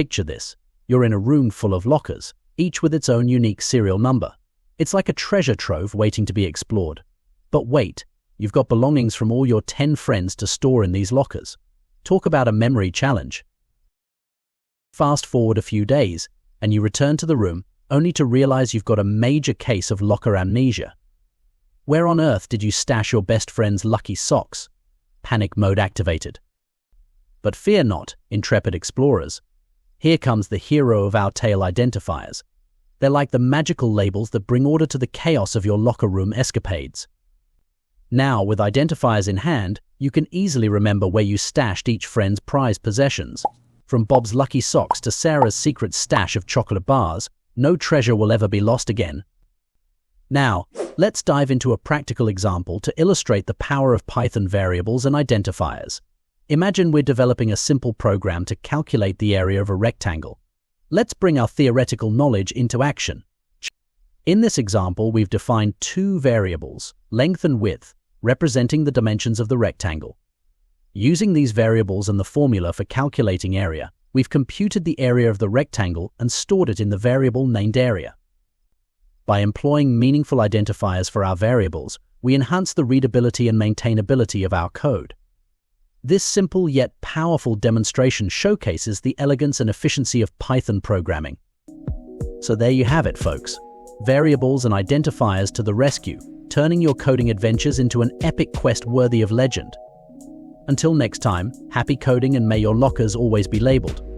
Picture this. You're in a room full of lockers, each with its own unique serial number. It's like a treasure trove waiting to be explored. But wait, you've got belongings from all your 10 friends to store in these lockers. Talk about a memory challenge. Fast forward a few days, and you return to the room, only to realize you've got a major case of locker amnesia. Where on earth did you stash your best friend's lucky socks? Panic mode activated. But fear not, intrepid explorers. Here comes the hero of our tale, identifiers. They're like the magical labels that bring order to the chaos of your locker room escapades. Now, with identifiers in hand, you can easily remember where you stashed each friend's prized possessions. From Bob's lucky socks to Sarah's secret stash of chocolate bars, no treasure will ever be lost again. Now, let's dive into a practical example to illustrate the power of Python variables and identifiers. Imagine we're developing a simple program to calculate the area of a rectangle. Let's bring our theoretical knowledge into action. In this example, we've defined two variables, length and width, representing the dimensions of the rectangle. Using these variables and the formula for calculating area, we've computed the area of the rectangle and stored it in the variable named area. By employing meaningful identifiers for our variables, we enhance the readability and maintainability of our code. This simple yet powerful demonstration showcases the elegance and efficiency of Python programming. So there you have it, folks. Variables and identifiers to the rescue, turning your coding adventures into an epic quest worthy of legend. Until next time, happy coding and may your lockers always be labeled.